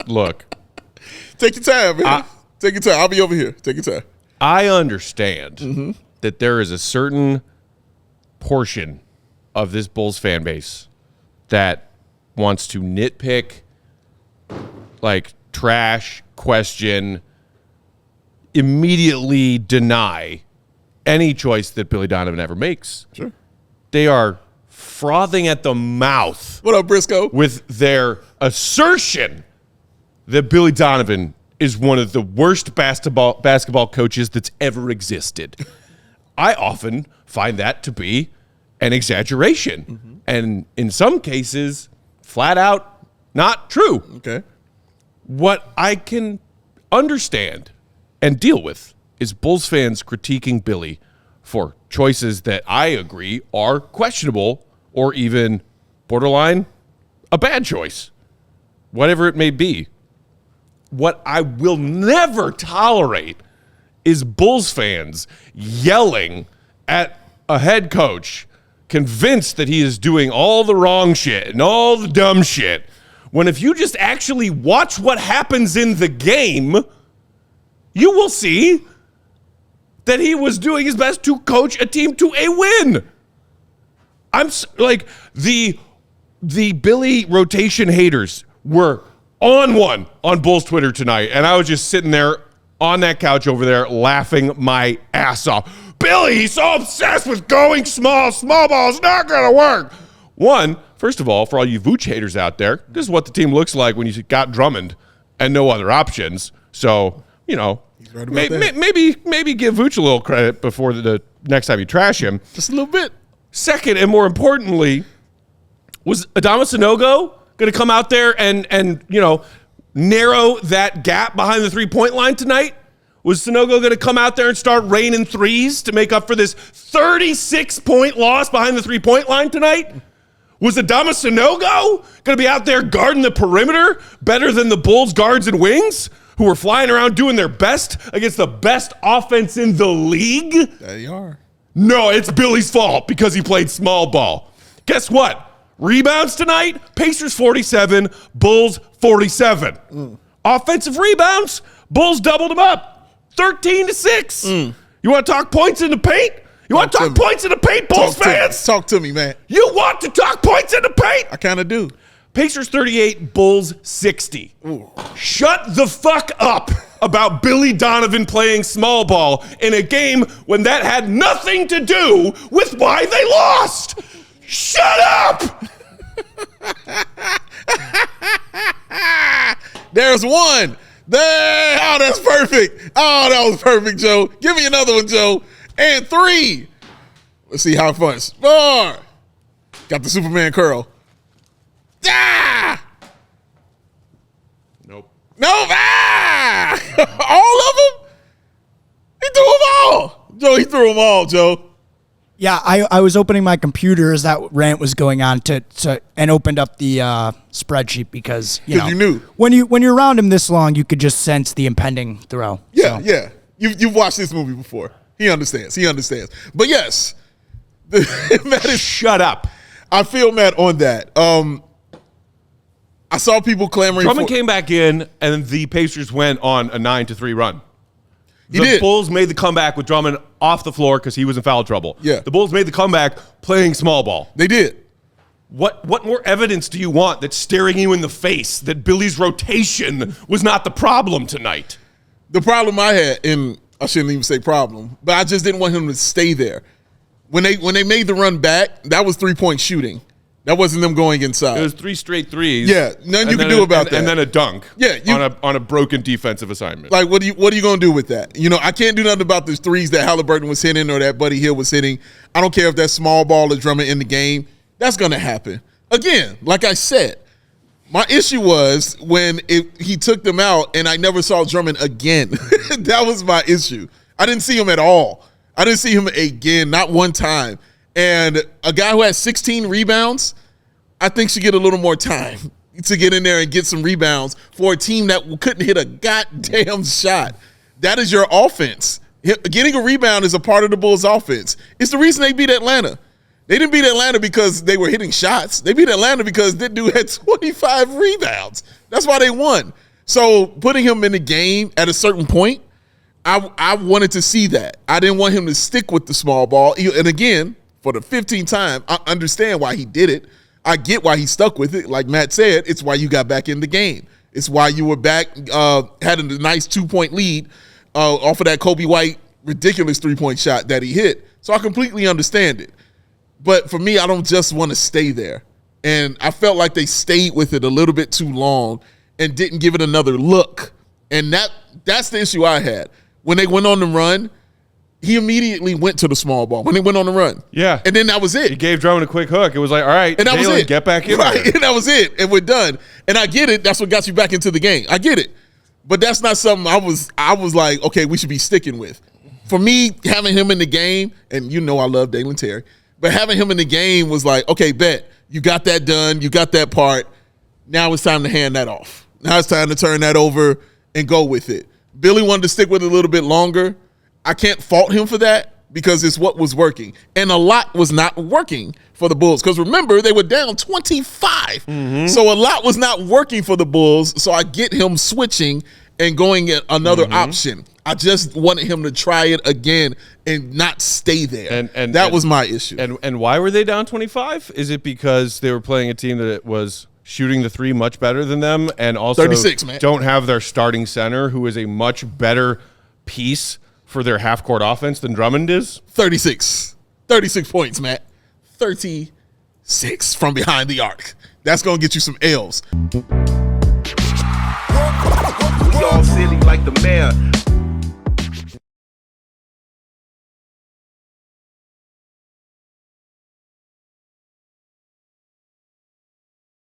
Look. Take your time, man. Take your time. I'll be over here. Take your time. I understand that there is a certain portion of this Bulls fan base that wants to nitpick, like trash, question, immediately deny any choice that Billy Donovan ever makes. Sure. They are frothing at the mouth. What up, Briscoe? With their assertion that Billy Donovan is one of the worst basketball coaches that's ever existed. I often find that to be an exaggeration. And in some cases, flat out not true. Okay. What I can understand and deal with is Bulls fans critiquing Billy for choices that I agree are questionable or even borderline a bad choice, whatever it may be. What I will never tolerate is Bulls fans yelling at a head coach convinced that he is doing all the wrong shit and all the dumb shit, when if you just actually watch what happens in the game, you will see that he was doing his best to coach a team to a win. I'm like, the Billy rotation haters were on one on Bulls Twitter tonight, and I was just sitting there on that couch over there laughing my ass off. Billy, he's so obsessed with going small. Small ball's not going to work. First of all, for all you Vooch haters out there, this is what the team looks like when you got Drummond and no other options. So, you know, right maybe give Vooch a little credit before the next time you trash him. Just a little bit. Second, and more importantly, was Adama Sanogo going to come out there and you know, narrow that gap behind the three-point line tonight? Was Sanogo going to come out there and start raining threes to make up for this 36-point loss behind the three-point line tonight? Was Adama Sanogo going to be out there guarding the perimeter better than the Bulls guards and wings who were flying around doing their best against the best offense in the league? There you are. No, it's Billy's fault because he played small ball. Guess what? Rebounds tonight, Pacers 47, Bulls 47. Offensive rebounds, Bulls doubled them up, 13-6. You want to talk points in the paint? You want to talk points in the paint, Bulls fans? Talk to me, man. You want to talk points in the paint? I kind of do. Pacers 38, Bulls 60. Ooh. Shut the fuck up about Billy Donovan playing small ball in a game when that had nothing to do with why they lost. Shut up! There's one. There. Oh, that's perfect. Oh, that was perfect, Joe. Give me another one, Joe. And 3. Let's see how fun. 4. Got the Superman curl. Ah! Nope. Ah! All of them? He threw them all. Joe, he threw them all, Joe. Yeah, I was opening my computer as that rant was going on and opened up the spreadsheet because you knew when you're around him this long, you could just sense the impending throw. Yeah, yeah. You've watched this movie before. He understands. But yes, Matt is shut up. I feel Matt on that. I saw people clamoring. Drummond came back in, and the Pacers went on a 9-3 run. The Bulls made the comeback with Drummond off the floor because he was in foul trouble. Yeah. The Bulls made the comeback playing small ball. They did. What more evidence do you want that's staring you in the face that Billy's rotation was not the problem tonight? The problem I had, and I shouldn't even say problem, but I just didn't want him to stay there. When they made the run back, that was 3-point shooting. That wasn't them going inside. It was 3 straight threes. Yeah, nothing you can do about that. And then a dunk. Yeah, on a broken defensive assignment. Like, what are you going to do with that? You know, I can't do nothing about the threes that Halliburton was hitting or that Buddy Hill was hitting. I don't care if that's small ball or Drummond in the game. That's going to happen. Again, like I said, my issue was when he took them out and I never saw Drummond again. That was my issue. I didn't see him at all. I didn't see him again, not one time. And a guy who has 16 rebounds, I think should get a little more time to get in there and get some rebounds for a team that couldn't hit a goddamn shot. That is your offense. Getting a rebound is a part of the Bulls' offense. It's the reason they beat Atlanta. They didn't beat Atlanta because they were hitting shots. They beat Atlanta because that dude had 25 rebounds. That's why they won. So putting him in the game at a certain point, I wanted to see that. I didn't want him to stick with the small ball. And again, for the 15th time, I understand why he did it. I get why he stuck with it. Like Matt said, it's why you got back in the game. It's why you were back, had a nice 2-point lead off of that Kobe White ridiculous 3-point shot that he hit. So I completely understand it. But for me, I don't just want to stay there. And I felt like they stayed with it a little bit too long and didn't give it another look. And that's the issue I had. When they went on the run, he immediately went to the small ball when they went on the run. Yeah. And then that was it. He gave Drummond a quick hook. It was like, all right, and that was Jalen, it. get back in right. there. And that was it. And we're done. And I get it. That's what got you back into the game. I get it. But that's not something I was like, okay, we should be sticking with. For me, having him in the game, and you know I love Dalen Terry, but having him in the game was like, okay, bet. You got that done. You got that part. Now it's time to hand that off. Now it's time to turn that over and go with it. Billy wanted to stick with it a little bit longer. I can't fault him for that because it's what was working. And a lot was not working for the Bulls. Because remember, they were down 25. So a lot was not working for the Bulls. So I get him switching and going at another option. I just wanted him to try it again and not stay there. And that was my issue. And why were they down 25? Is it because they were playing a team that was shooting the three much better than them and also 36, man. Don't have their starting center, who is a much better piece for their half-court offense than Drummond is? 36 points, Matt. 36 from behind the arc. That's going to get you some L's. We all silly like the mayor.